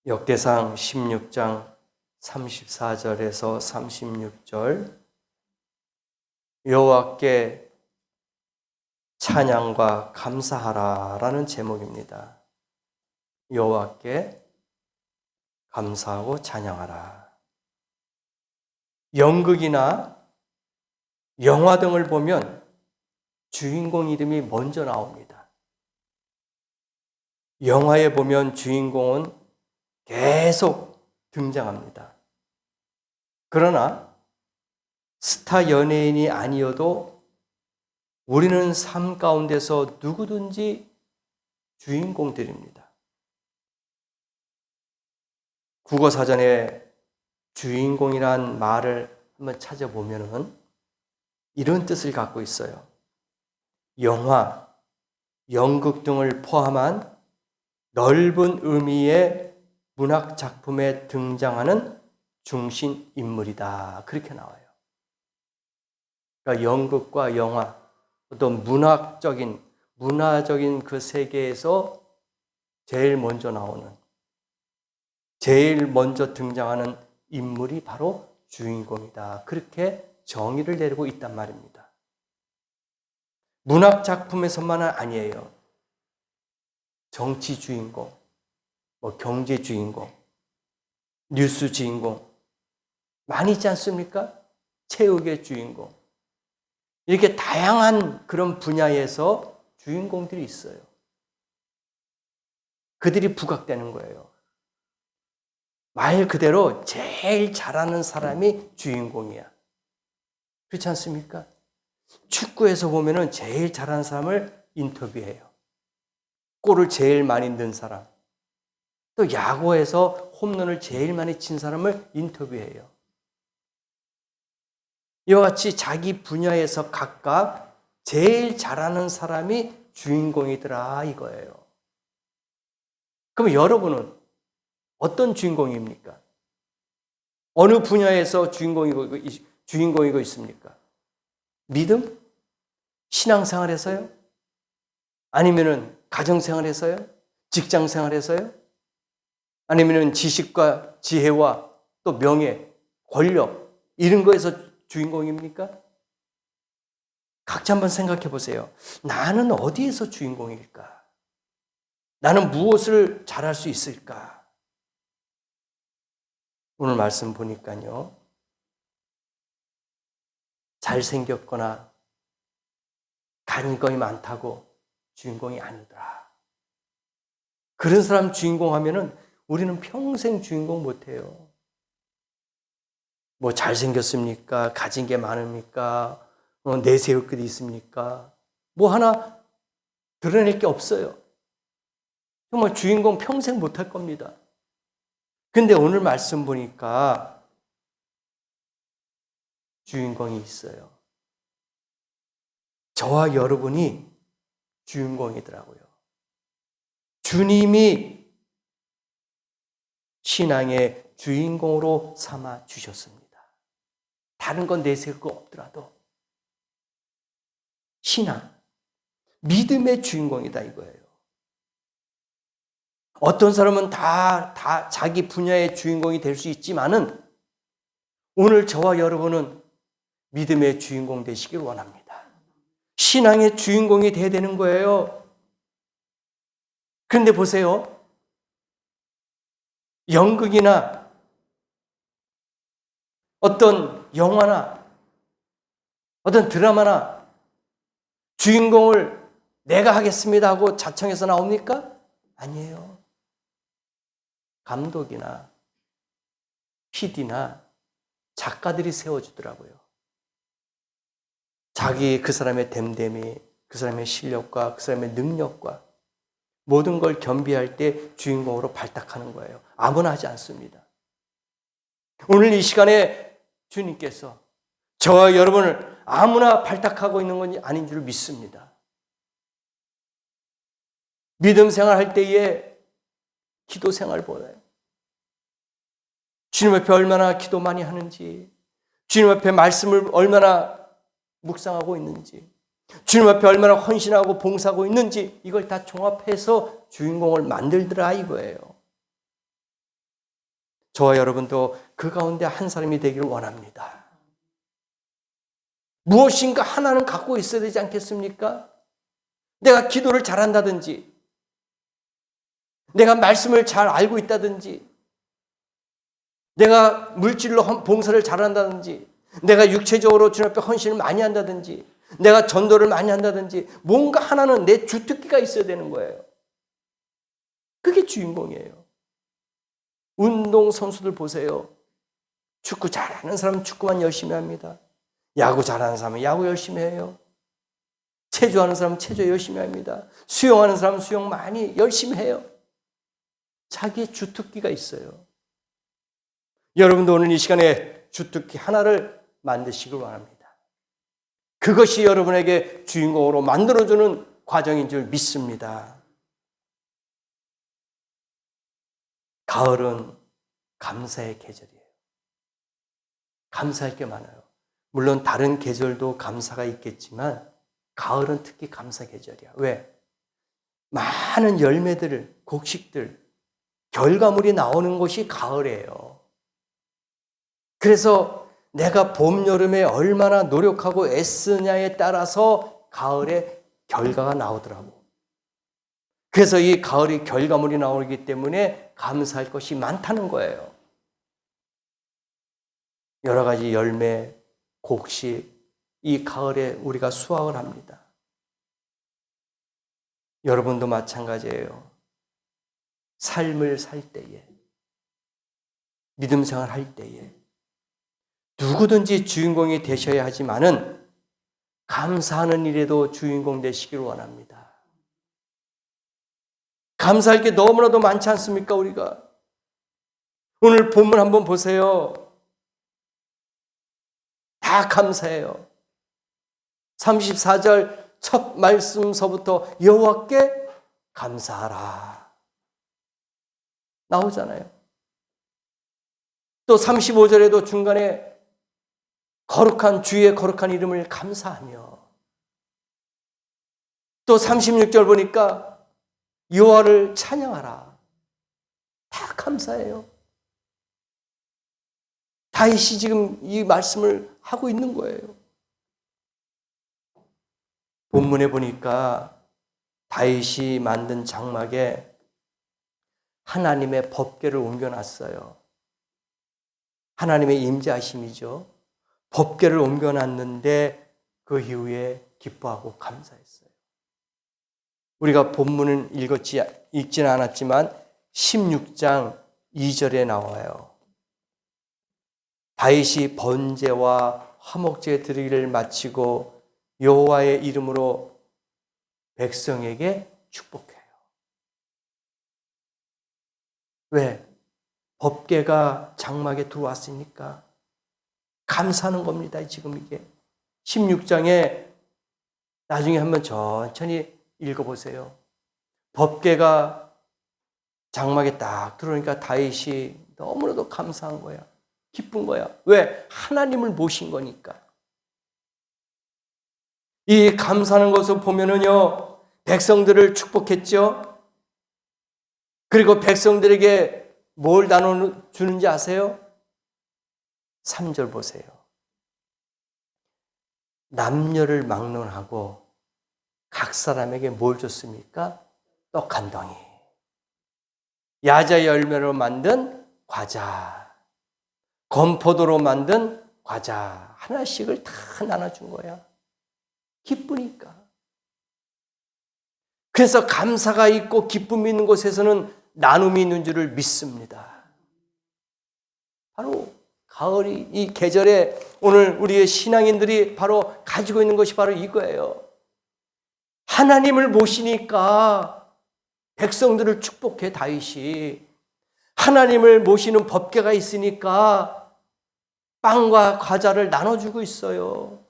역대상 16장 34절에서 36절 여호와께 찬양과 감사하라라는 제목입니다. 여호와께 감사하고 찬양하라. 연극이나 영화 등을 보면 주인공 이름이 먼저 나옵니다. 영화에 보면 주인공은 계속 등장합니다. 그러나 스타 연예인이 아니어도 우리는 삶 가운데서 누구든지 주인공들입니다. 국어사전에 주인공이란 말을 한번 찾아보면은 이런 뜻을 갖고 있어요. 영화, 연극 등을 포함한 넓은 의미의 문학 작품에 등장하는 중심 인물이다. 그렇게 나와요. 그러니까 연극과 영화, 어떤 문화적인 그 세계에서 제일 먼저 나오는, 제일 먼저 등장하는 인물이 바로 주인공이다. 그렇게 정의를 내리고 있단 말입니다. 문학 작품에서만은 아니에요. 정치 주인공, 경제 주인공, 뉴스 주인공 많이 있지 않습니까? 체육의 주인공. 이렇게 다양한 그런 분야에서 주인공들이 있어요. 그들이 부각되는 거예요. 말 그대로 제일 잘하는 사람이 주인공이야. 그렇지 않습니까? 축구에서 보면은 제일 잘하는 사람을 인터뷰해요. 골을 제일 많이 넣은 사람. 또 야구에서 홈런을 제일 많이 친 사람을 인터뷰해요. 이와 같이 자기 분야에서 각각 제일 잘하는 사람이 주인공이더라 이거예요. 그럼 여러분은 어떤 주인공입니까? 어느 분야에서 주인공이고 있습니까? 믿음? 신앙생활에서요? 아니면은 가정생활에서요? 직장생활에서요? 아니면 지식과 지혜와 또 명예, 권력 이런 거에서 주인공입니까? 각자 한번 생각해 보세요. 나는 어디에서 주인공일까? 나는 무엇을 잘할 수 있을까? 오늘 말씀 보니까요. 잘생겼거나 간권이 많다고 주인공이 아니더라. 그런 사람 주인공 하면은 우리는 평생 주인공 못해요. 뭐 잘생겼습니까? 가진 게 많습니까? 내세울 것이 있습니까? 뭐 하나 드러낼 게 없어요. 정말 주인공 평생 못할 겁니다. 근데 오늘 말씀 보니까 주인공이 있어요. 저와 여러분이 주인공이더라고요. 주님이 신앙의 주인공으로 삼아 주셨습니다. 다른 건 내세울 거 없더라도 신앙, 믿음의 주인공이다 이거예요. 어떤 사람은 다 자기 분야의 주인공이 될 수 있지만은 오늘 저와 여러분은 믿음의 주인공 되시길 원합니다. 신앙의 주인공이 돼야 되는 거예요. 그런데 보세요. 연극이나 어떤 영화나 어떤 드라마나 주인공을 내가 하겠습니다 하고 자청해서 나옵니까? 아니에요. 감독이나 PD나 작가들이 세워주더라고요. 그 사람의 됨됨이, 그 사람의 실력과 그 사람의 능력과 모든 걸 겸비할 때 주인공으로 발탁하는 거예요. 아무나 하지 않습니다. 오늘 이 시간에 주님께서 저와 여러분을 아무나 발탁하고 있는 건 아닌 줄 믿습니다. 믿음 생활할 때에 기도 생활 보여요. 주님 앞에 얼마나 기도 많이 하는지, 주님 앞에 말씀을 얼마나 묵상하고 있는지, 주님 앞에 얼마나 헌신하고 봉사하고 있는지 이걸 다 종합해서 주인공을 만들더라 이거예요. 저와 여러분도 그 가운데 한 사람이 되기를 원합니다. 무엇인가 하나는 갖고 있어야 되지 않겠습니까? 내가 기도를 잘한다든지, 내가 말씀을 잘 알고 있다든지, 내가 물질로 봉사를 잘한다든지, 내가 육체적으로 주님 앞에 헌신을 많이 한다든지, 내가 전도를 많이 한다든지, 뭔가 하나는 내 주특기가 있어야 되는 거예요. 그게 주인공이에요. 운동 선수들 보세요. 축구 잘하는 사람은 축구만 열심히 합니다. 야구 잘하는 사람은 야구 열심히 해요. 체조하는 사람은 체조 열심히 합니다. 수영하는 사람은 수영 많이 열심히 해요. 자기의 주특기가 있어요. 여러분도 오늘 이 시간에 주특기 하나를 만드시길 바랍니다. 그것이 여러분에게 주인공으로 만들어주는 과정인 줄 믿습니다. 가을은 감사의 계절이에요. 감사할 게 많아요. 물론 다른 계절도 감사가 있겠지만 가을은 특히 감사 계절이야. 왜? 많은 열매들, 곡식들, 결과물이 나오는 것이 가을이에요. 그래서 내가 봄, 여름에 얼마나 노력하고 애쓰냐에 따라서 가을에 결과가 나오더라고. 그래서 이 가을이 결과물이 나오기 때문에 감사할 것이 많다는 거예요. 여러 가지 열매, 곡식, 이 가을에 우리가 수확을 합니다. 여러분도 마찬가지예요. 삶을 살 때에, 믿음 생활 할 때에 누구든지 주인공이 되셔야 하지만은 감사하는 일에도 주인공 되시기를 원합니다. 감사할 게 너무나도 많지 않습니까, 우리가? 오늘 본문 한번 보세요. 다 감사해요. 34절 첫 말씀서부터 여호와께 감사하라 나오잖아요. 또 35절에도 중간에 거룩한 주의 거룩한 이름을 감사하며, 또 36절 보니까 여호와를 찬양하라. 다 감사해요. 다윗이 지금 이 말씀을 하고 있는 거예요. 본문에 보니까 다윗이 만든 장막에 하나님의 법궤를 옮겨놨어요. 하나님의 임재하심이죠. 법궤를 옮겨놨는데 그 이후에 기뻐하고 감사했어요. 우리가 본문은 읽지는 않았지만 16장 2절에 나와요. 다윗이 번제와 화목제 드리기를 마치고 여호와의 이름으로 백성에게 축복해요. 왜? 법궤가 장막에 들어왔으니까 감사하는 겁니다. 지금 이게 16장에 나중에 한번 천천히 읽어보세요. 법궤가 장막에 딱 들어오니까 다윗이 너무나도 감사한 거야. 기쁜 거야. 왜? 하나님을 모신 거니까. 이 감사하는 것을 보면은요, 백성들을 축복했죠. 그리고 백성들에게 뭘 나눠주는지 아세요? 3절 보세요. 남녀를 막론하고 각 사람에게 뭘 줬습니까? 떡 한 덩이, 야자 열매로 만든 과자, 건포도로 만든 과자 하나씩을 다 나눠준 거야. 기쁘니까. 그래서 감사가 있고 기쁨이 있는 곳에서는 나눔이 있는 줄을 믿습니다. 바로 가을이 이 계절에 오늘 우리의 신앙인들이 바로 가지고 있는 것이 바로 이거예요. 하나님을 모시니까 백성들을 축복해. 다윗이 하나님을 모시는 법궤가 있으니까 빵과 과자를 나눠주고 있어요.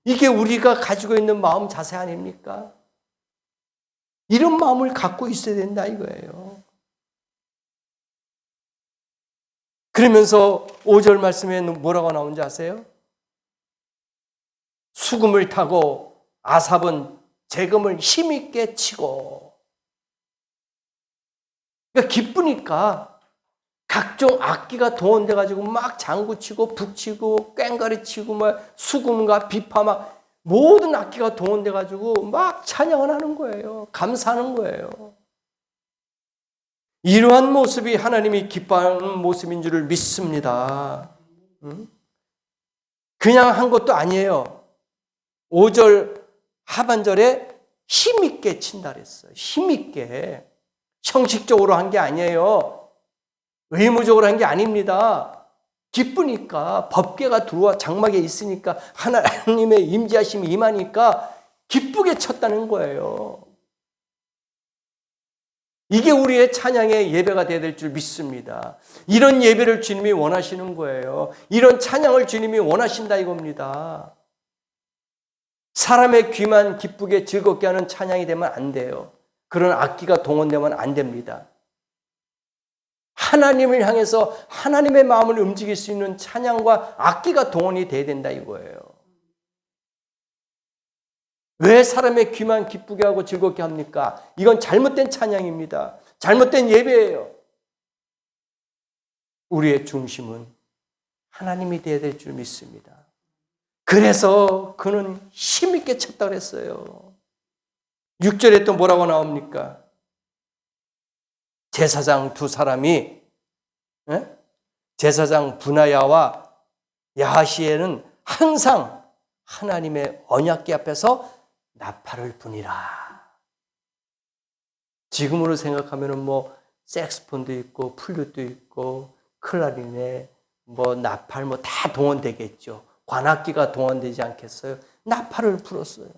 이게 우리가 가지고 있는 마음 자세 아닙니까? 이런 마음을 갖고 있어야 된다 이거예요. 그러면서 5절 말씀에 뭐라고 나오는지 아세요? 수금을 타고 아삽은 재금을 힘있게 치고. 그러니까 기쁘니까 각종 악기가 동원돼 가지고 막 장구 치고 북 치고 꽹과리 치고 막 수금과 비파 막 모든 악기가 동원돼 가지고 막 찬양을 하는 거예요. 감사하는 거예요. 이러한 모습이 하나님이 기뻐하는 모습인 줄을 믿습니다. 그냥 한 것도 아니에요. 5절 하반절에 힘있게 친다 그랬어요. 힘있게. 형식적으로 한 게 아니에요. 의무적으로 한 게 아닙니다. 기쁘니까 법궤가 들어와 장막에 있으니까 하나님의 임재하심이 임하니까 기쁘게 쳤다는 거예요. 이게 우리의 찬양의 예배가 되어야 될 줄 믿습니다. 이런 예배를 주님이 원하시는 거예요. 이런 찬양을 주님이 원하신다 이겁니다. 사람의 귀만 기쁘게 즐겁게 하는 찬양이 되면 안 돼요. 그런 악기가 동원되면 안 됩니다. 하나님을 향해서 하나님의 마음을 움직일 수 있는 찬양과 악기가 동원이 돼야 된다 이거예요. 왜 사람의 귀만 기쁘게 하고 즐겁게 합니까? 이건 잘못된 찬양입니다. 잘못된 예배예요. 우리의 중심은 하나님이 되어야 될 줄 믿습니다. 그래서 그는 힘있게 쳤다 그랬어요. 6절에 또 뭐라고 나옵니까? 제사장 두 사람이 제사장 분하야와 야하시엘은 항상 하나님의 언약궤 앞에서 나팔을 부니라. 지금으로 생각하면은 뭐 색스폰도 있고 플룻도 있고 클라리넷 뭐 나팔 뭐 다 동원되겠죠. 관악기가 동원되지 않겠어요? 나팔을 불었어요.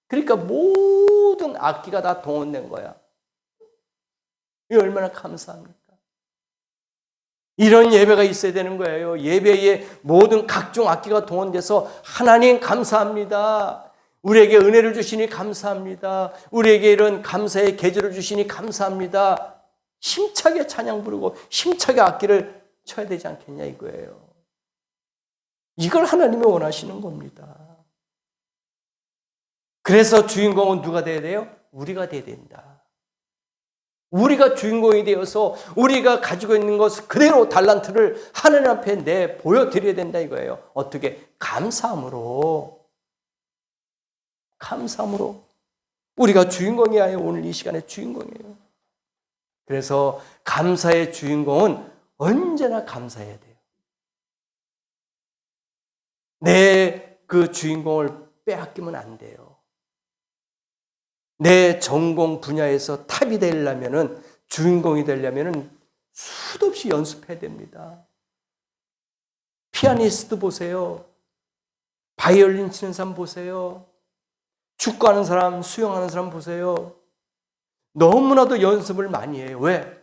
그러니까 모든 악기가 다 동원된 거야. 이 얼마나 감사합니까? 이런 예배가 있어야 되는 거예요. 예배에 모든 각종 악기가 동원돼서 하나님 감사합니다. 우리에게 은혜를 주시니 감사합니다. 우리에게 이런 감사의 계절을 주시니 감사합니다. 힘차게 찬양 부르고 힘차게 악기를 쳐야 되지 않겠냐 이거예요. 이걸 하나님이 원하시는 겁니다. 그래서 주인공은 누가 돼야 돼요? 우리가 돼야 된다. 우리가 주인공이 되어서 우리가 가지고 있는 것 그대로 달란트를 하나님 앞에 내 보여드려야 된다 이거예요. 어떻게? 감사함으로. 우리가 주인공이 아니에요. 오늘 이 시간에 주인공이에요. 그래서 감사의 주인공은 언제나 감사해야 돼요. 내 그 주인공을 빼앗기면 안 돼요. 내 전공 분야에서 탑이 되려면은 주인공이 되려면은 수도 없이 연습해야 됩니다. 피아니스트 보세요. 바이올린 치는 사람 보세요. 축구하는 사람, 수영하는 사람 보세요. 너무나도 연습을 많이 해요. 왜?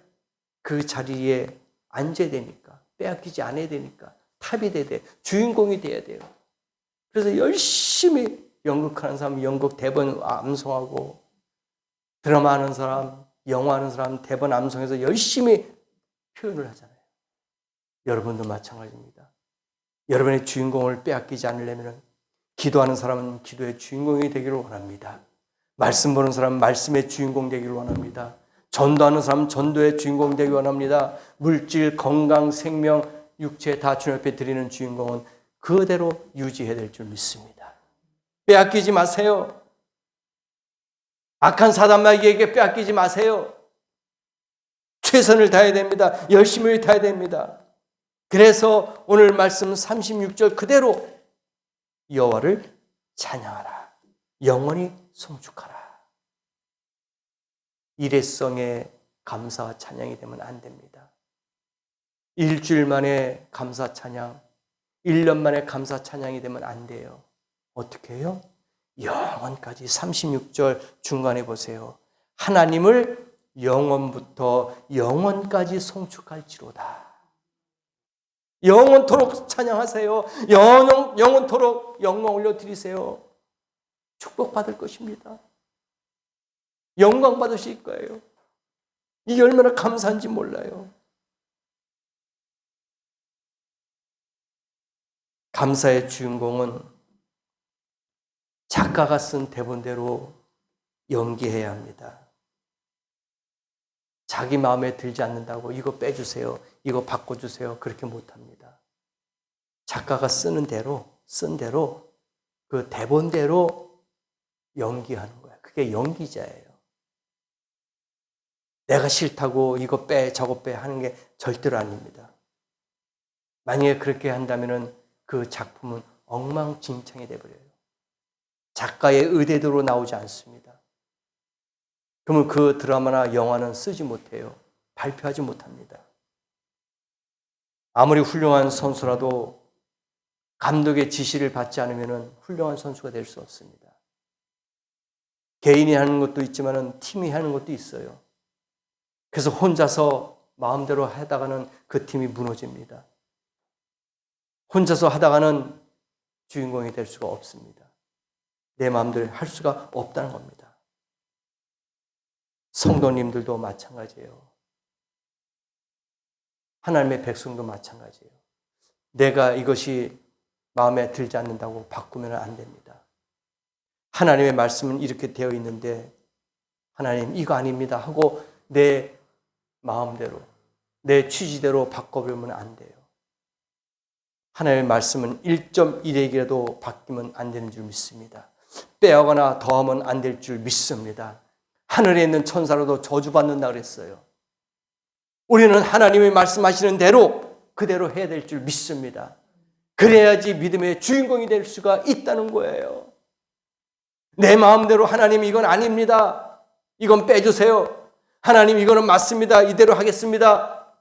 그 자리에 앉아야 되니까. 빼앗기지 않아야 되니까. 탑이 돼야 돼요. 주인공이 돼야 돼요. 그래서 열심히 연극하는 사람, 연극 대본 암송하고 드라마 하는 사람, 영화 하는 사람 대본 암송해서 열심히 표현을 하잖아요. 여러분도 마찬가지입니다. 여러분의 주인공을 빼앗기지 않으려면 기도하는 사람은 기도의 주인공이 되기를 원합니다. 말씀 보는 사람은 말씀의 주인공 되기를 원합니다. 전도하는 사람은 전도의 주인공 되기를 원합니다. 물질, 건강, 생명, 육체 다 주님 앞에 드리는 주인공은 그대로 유지해야 될 줄 믿습니다. 빼앗기지 마세요. 악한 사단마귀에게 빼앗기지 마세요. 최선을 다해야 됩니다. 열심히 다해야 됩니다. 그래서 오늘 말씀 36절 그대로 여호와를 찬양하라. 영원히 송축하라. 일회성의 감사와 찬양이 되면 안 됩니다. 일주일 만에 감사 찬양, 1년 만에 감사 찬양이 되면 안 돼요. 어떻게 해요? 영원까지 36절 중간에 보세요. 하나님을 영원부터 영원까지 송축할지로다. 영원토록 찬양하세요. 영원토록 영광 올려드리세요. 축복받을 것입니다. 영광 받으실 거예요. 이게 얼마나 감사한지 몰라요. 감사의 주인공은 작가가 쓴 대본대로 연기해야 합니다. 자기 마음에 들지 않는다고 이거 빼주세요, 이거 바꿔주세요, 그렇게 못합니다. 작가가 쓴 대로 그 대본대로 연기하는 거예요. 그게 연기자예요. 내가 싫다고 이거 빼 저거 빼 하는 게 절대로 아닙니다. 만약에 그렇게 한다면 그 작품은 엉망진창이 돼버려요. 작가의 의대대로 나오지 않습니다. 그러면 그 드라마나 영화는 쓰지 못해요. 발표하지 못합니다. 아무리 훌륭한 선수라도 감독의 지시를 받지 않으면 훌륭한 선수가 될 수 없습니다. 개인이 하는 것도 있지만 팀이 하는 것도 있어요. 그래서 혼자서 마음대로 하다가는 그 팀이 무너집니다. 혼자서 하다가는 주인공이 될 수가 없습니다. 내 마음대로 할 수가 없다는 겁니다. 성도님들도 마찬가지예요. 하나님의 백성도 마찬가지예요. 내가 이것이 마음에 들지 않는다고 바꾸면 안 됩니다. 하나님의 말씀은 이렇게 되어 있는데 하나님 이거 아닙니다 하고 내 마음대로 내 취지대로 바꿔보면 안 돼요. 하나님의 말씀은 1.1핵이라도 바뀌면 안 되는 줄 믿습니다. 빼앗거나 더하면 안 될 줄 믿습니다. 하늘에 있는 천사로도 저주받는다 그랬어요. 우리는 하나님이 말씀하시는 대로 그대로 해야 될 줄 믿습니다. 그래야지 믿음의 주인공이 될 수가 있다는 거예요. 내 마음대로 하나님 이건 아닙니다. 이건 빼주세요. 하나님 이거는 맞습니다. 이대로 하겠습니다.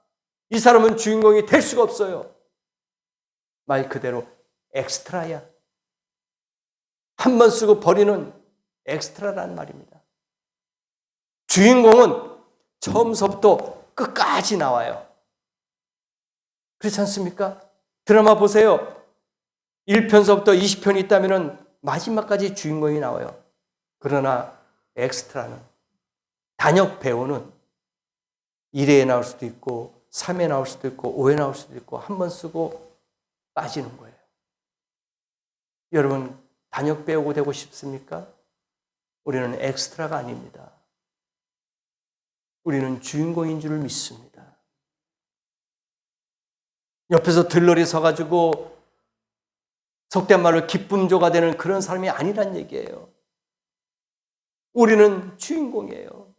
이 사람은 주인공이 될 수가 없어요. 말 그대로 엑스트라야. 한 번 쓰고 버리는 엑스트라라는 말입니다. 주인공은 처음서부터 끝까지 나와요. 그렇지 않습니까? 드라마 보세요. 1편서부터 20편이 있다면 마지막까지 주인공이 나와요. 그러나 엑스트라는 단역 배우는 1회에 나올 수도 있고 3회에 나올 수도 있고 5회에 나올 수도 있고 한 번 쓰고 빠지는 거예요. 여러분 단역 배우고 되고 싶습니까? 우리는 엑스트라가 아닙니다. 우리는 주인공인 줄을 믿습니다. 옆에서 들러리 서가지고 속된 말로 기쁨조가 되는 그런 사람이 아니란 얘기예요. 우리는 주인공이에요.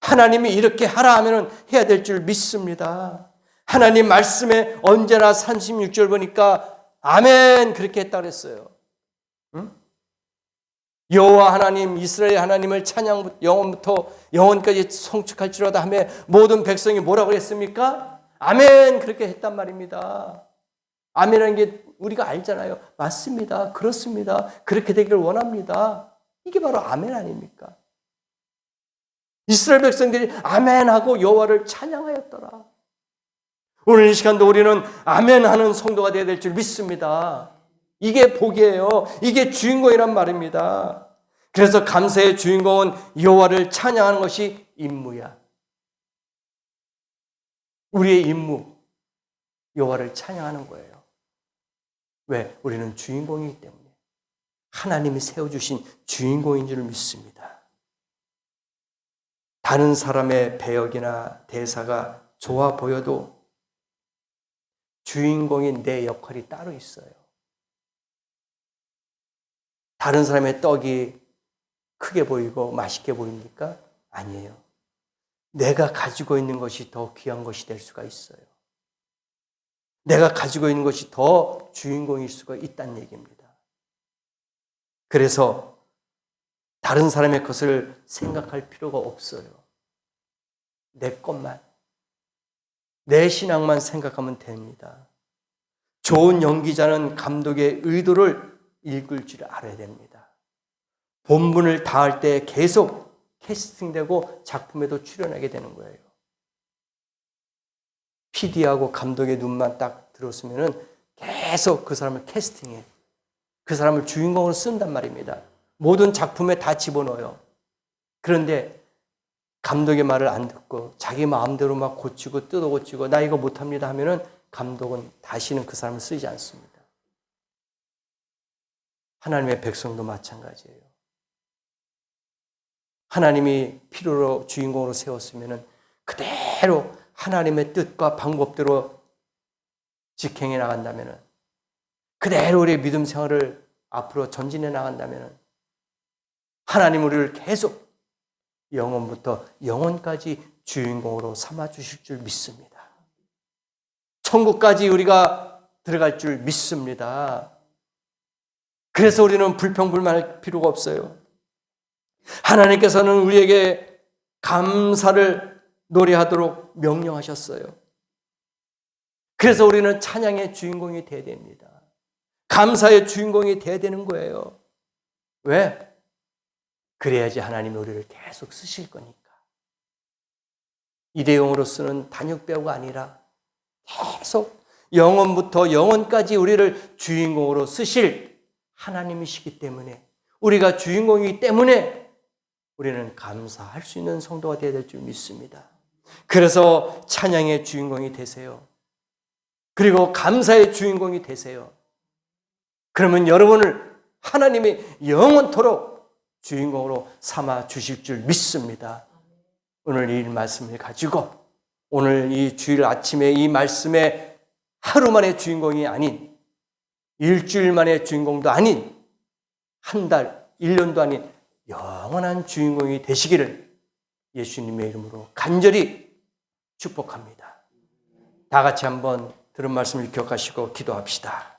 하나님이 이렇게 하라 하면 해야 될 줄 믿습니다. 하나님 말씀에 언제나 36절 보니까 아멘 그렇게 했다 그랬어요. 응? 여호와 하나님 이스라엘 하나님을 찬양 영원부터 영원까지 송축할지로다 하며 모든 백성이 뭐라고 그랬습니까? 아멘 그렇게 했단 말입니다. 아멘이라는 게 우리가 알잖아요. 맞습니다. 그렇습니다. 그렇게 되기를 원합니다. 이게 바로 아멘 아닙니까? 이스라엘 백성들이 아멘하고 여호와를 찬양하였더라. 오늘 이 시간도 우리는 아멘하는 성도가 되어야 될 줄 믿습니다. 이게 복이에요. 이게 주인공이란 말입니다. 그래서 감사의 주인공은 여호와를 찬양하는 것이 임무야. 우리의 임무, 여호와를 찬양하는 거예요. 왜? 우리는 주인공이기 때문에. 하나님이 세워주신 주인공인 줄 믿습니다. 다른 사람의 배역이나 대사가 좋아 보여도 주인공인 내 역할이 따로 있어요. 다른 사람의 떡이 크게 보이고 맛있게 보입니까? 아니에요. 내가 가지고 있는 것이 더 귀한 것이 될 수가 있어요. 내가 가지고 있는 것이 더 주인공일 수가 있다는 얘기입니다. 그래서 다른 사람의 것을 생각할 필요가 없어요. 내 것만, 내 신앙만 생각하면 됩니다. 좋은 연기자는 감독의 의도를 읽을 줄 알아야 됩니다. 본분을 다할 때 계속 캐스팅되고 작품에도 출연하게 되는 거예요. PD하고 감독의 눈만 딱 들었으면 계속 그 사람을 캐스팅해. 그 사람을 주인공으로 쓴단 말입니다. 모든 작품에 다 집어넣어요. 그런데 감독의 말을 안 듣고 자기 마음대로 막 고치고 뜯어 고치고 나 이거 못합니다 하면은 감독은 다시는 그 사람을 쓰지 않습니다. 하나님의 백성도 마찬가지예요. 하나님이 필요로 주인공으로 세웠으면은 그대로 하나님의 뜻과 방법대로 직행해 나간다면, 그대로 우리의 믿음 생활을 앞으로 전진해 나간다면 하나님 우리를 계속 영원부터 영원까지 주인공으로 삼아 주실 줄 믿습니다. 천국까지 우리가 들어갈 줄 믿습니다. 그래서 우리는 불평불만할 필요가 없어요. 하나님께서는 우리에게 감사를 노래하도록 명령하셨어요. 그래서 우리는 찬양의 주인공이 되어야 됩니다. 감사의 주인공이 되어야 되는 거예요. 왜? 그래야지 하나님이 우리를 계속 쓰실 거니까. 일회용으로 쓰는 단육배우가 아니라 계속 영원부터 영원까지 우리를 주인공으로 쓰실 하나님이시기 때문에, 우리가 주인공이기 때문에 우리는 감사할 수 있는 성도가 되어야 될 줄 믿습니다. 그래서 찬양의 주인공이 되세요. 그리고 감사의 주인공이 되세요. 그러면 여러분을 하나님이 영원토록 주인공으로 삼아 주실 줄 믿습니다. 오늘 이 말씀을 가지고, 오늘 이 주일 아침에 이 말씀에 하루 만의 주인공이 아닌, 일주일 만의 주인공도 아닌, 한 달, 1년도 아닌 영원한 주인공이 되시기를 예수님의 이름으로 간절히 축복합니다. 다 같이 한번 들은 말씀을 기억하시고 기도합시다.